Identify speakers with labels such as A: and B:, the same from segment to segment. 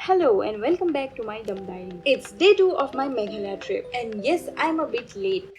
A: Hello and welcome back to my Dumb Diary. It's day 2 of my Meghalaya trip, and yes, I'm a bit late.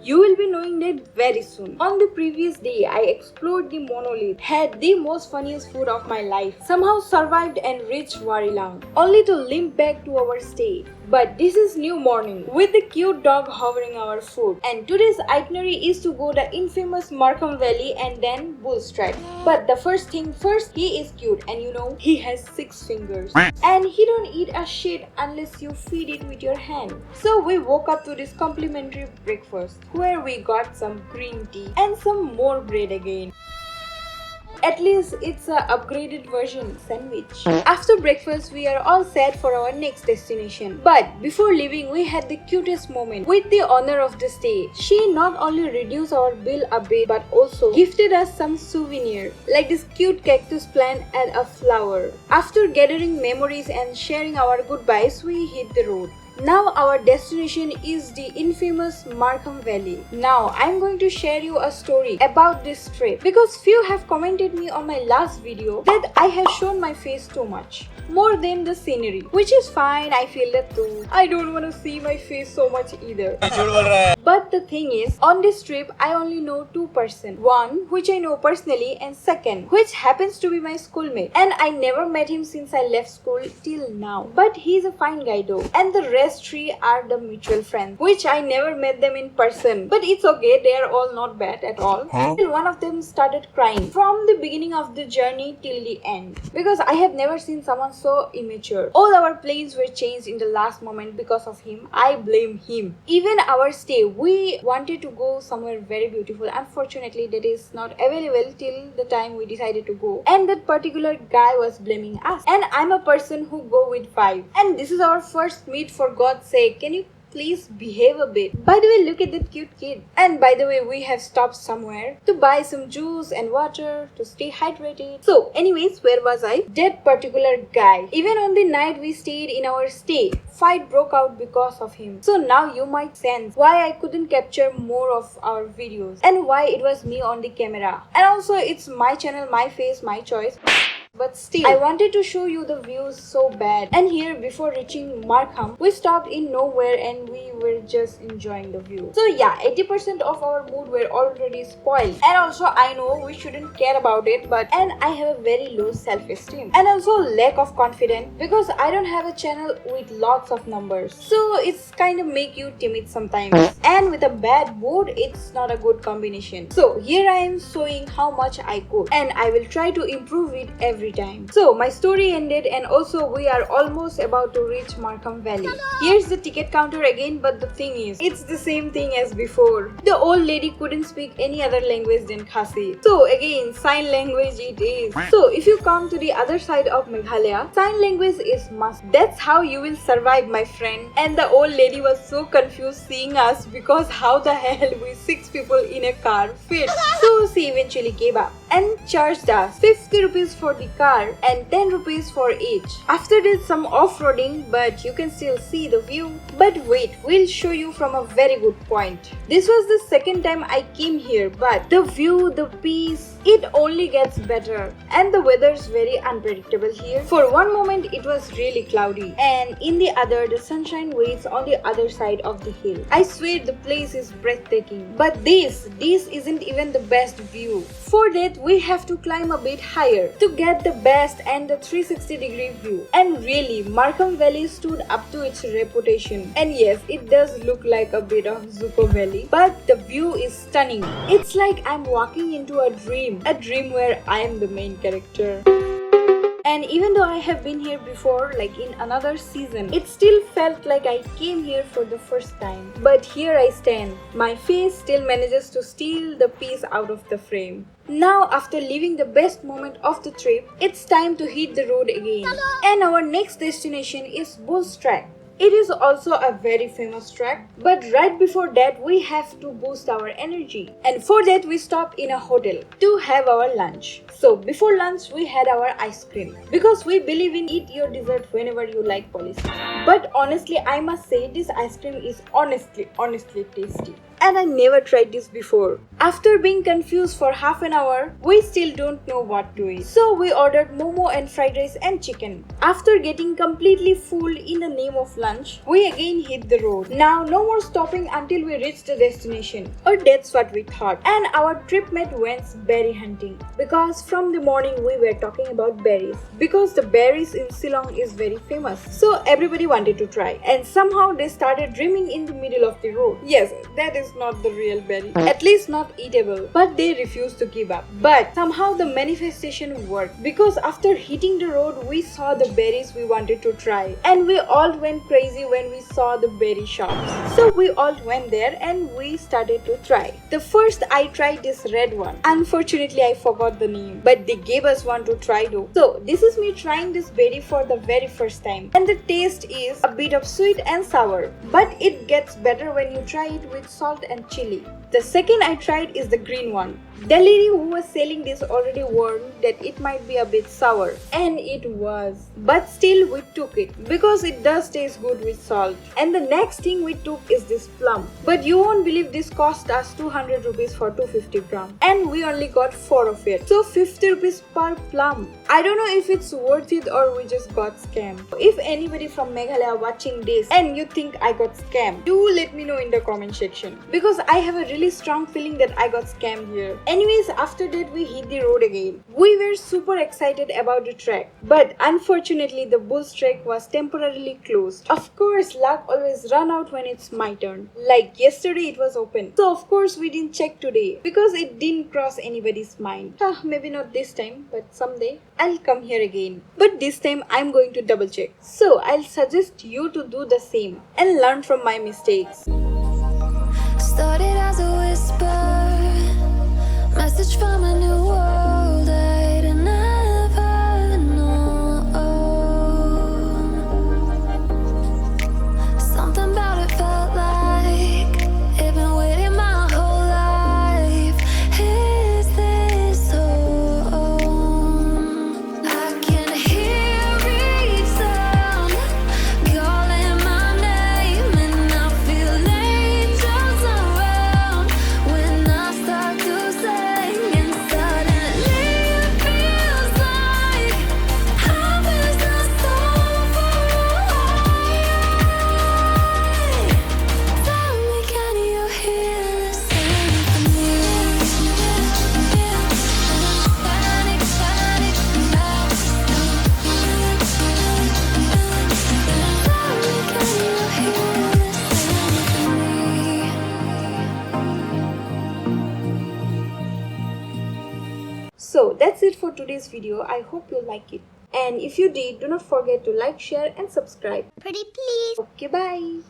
A: You will be knowing that very soon. On the previous day, I explored the monolith, had the most funniest food of my life, somehow survived and reached Warilang, only to limp back to our stay. But this is new morning with the cute dog hovering our food, and today's itinerary is to go the infamous Markham Valley and then Bull's Track. But the first thing first, he is cute, and you know he has 6 fingers, and he don't eat a shit unless you feed it with your hand. So we woke up to this complimentary breakfast where we got some green tea and some more bread again. At least it's a upgraded version sandwich. After breakfast, we are all set for our next destination. But before leaving, we had the cutest moment with the owner of the stay. She not only reduced our bill a bit but also gifted us some souvenir like this cute cactus plant and a flower. After gathering memories and sharing our goodbyes, we hit the road. Now our destination is the infamous Markham Valley. Now I'm going to share you a story about this trip because few have commented me on my last video that I have shown my face too much, more than the scenery, which is fine. I feel that too. I don't want to see my face so much either. But the thing is, on this trip I only know 2 persons. One which I know personally and second which happens to be my schoolmate, and I never met him since I left school till now. But he's a fine guy though, and the rest 3 are the mutual friends, which I never met them in person. But it's okay, they are all not bad at all. Till one of them started crying from the beginning of the journey till the end, because I have never seen someone so immature. All our plans were changed in the last moment because of him. I blame him. Even our stay, we wanted to go somewhere very beautiful. Unfortunately, that is not available till the time we decided to go, and that particular guy was blaming us. And I'm a person who go with 5, and this is our first meet. For God's sake, can you please behave a bit? By the way, look at that cute kid. And by the way, we have stopped somewhere to buy some juice and water to stay hydrated. So anyways, where was I? That particular guy. Even on the night we stayed in our stay, fight broke out because of him. So now you might sense why I couldn't capture more of our videos and why it was me on the camera. And also it's my channel, my face, my choice. But still, I wanted to show you the views so bad. And here, before reaching Markham, we stopped in nowhere and we were just enjoying the view. So yeah, 80% of our mood were already spoiled. And also, I know we shouldn't care about it, and I have a very low self-esteem. And also lack of confidence because I don't have a channel with lots of numbers. So it's kind of make you timid sometimes. And with a bad mood, it's not a good combination. So here I am showing how much I could, and I will try to improve it every time. So my story ended, and also we are almost about to reach Markham Valley. Here's the ticket counter again, but the thing is, it's the same thing as before. The old lady couldn't speak any other language than Khasi. So again, sign language it is. So if you come to the other side of Meghalaya, sign language is must. That's how you will survive, my friend. And the old lady was so confused seeing us because how the hell we 6 people in a car fit. So she eventually gave up and charged us 50 rupees for the car and 10 rupees for each. After did some off-roading, but you can still see the view. But wait, we'll show you from a very good point. This was the second time I came here, but the view, the peace, it only gets better. And the weather's very unpredictable here. For one moment it was really cloudy, and in the other the sunshine waits on the other side of the hill. I swear the place is breathtaking. But this isn't even the best view. For that we have to climb a bit higher to get the best and the 360-degree view. And really, Markham Valley stood up to its reputation. And yes, it does look like a bit of Zuko Valley, but the view is stunning. It's like I'm walking into a dream where I am the main character. And even though I have been here before, like in another season, it still felt like I came here for the first time. But here I stand. My face still manages to steal the peace out of the frame. Now, after leaving the best moment of the trip, it's time to hit the road again. And our next destination is Bull's Track. It is also a very famous track, but right before that we have to boost our energy. And for that we stopped in a hotel to have our lunch. So before lunch we had our ice cream because we believe in eat your dessert whenever you like policy. But honestly I must say this ice cream is honestly tasty. And I never tried this before. After being confused for half an hour, we still don't know what to eat. So we ordered momo and fried rice and chicken. After getting completely full in the name of lunch, we again hit the road. Now no more stopping until we reach the destination. Or that's what we thought. And our trip mate went berry hunting. Because from the morning we were talking about berries. Because the berries in Shillong is very famous. So everybody wanted to try. And somehow they started dreaming in the middle of the road. Yes, that is not the real berry, at least not eatable, but they refused to give up. But somehow the manifestation worked because after hitting the road we saw the berries we wanted to try, and we all went crazy when we saw the berry shops. So we all went there and we started to try. The first I tried this red one. Unfortunately I forgot the name, but they gave us one to try though. So this is me trying this berry for the very first time, and the taste is a bit of sweet and sour, but it gets better when you try it with salt and chili. The second I tried is the green one. The lady who was selling this already warned that it might be a bit sour, and it was. But still we took it because it does taste good with salt. And the next thing we took is this plum. But you won't believe this cost us 200 rupees for 250 grams, and we only got 4 of it. So 50 rupees per plum. I don't know if it's worth it or we just got scammed. If anybody from Meghalaya watching this and you think I got scammed, do let me know in the comment section, because I have a really strong feeling that I got scammed here. Anyways, after that we hit the road again. We were super excited about the trek, but unfortunately the bull's trek was temporarily closed. Of course, luck always run out when it's my turn. Like yesterday it was open, so of course we didn't check today because it didn't cross anybody's mind. Maybe not this time, but someday I'll come here again. But this time I'm going to double check. So I'll suggest you to do the same and learn from my mistakes.
B: Started as a whisper, message from a new world I'd never known. Something about it felt like it'd been waiting my whole life. Is this home? I can hear each sound calling my name, and I feel angels around when I start to sing, and suddenly it feels like I'm with the soul for Tell me, can you hear the symphony? Panic, panic, now. Tell me, can you hear the symphony?
A: So that's it for today's video. I hope you like it. And if you did, do not forget to like, share and subscribe.
B: Pretty please.
A: Okay, bye.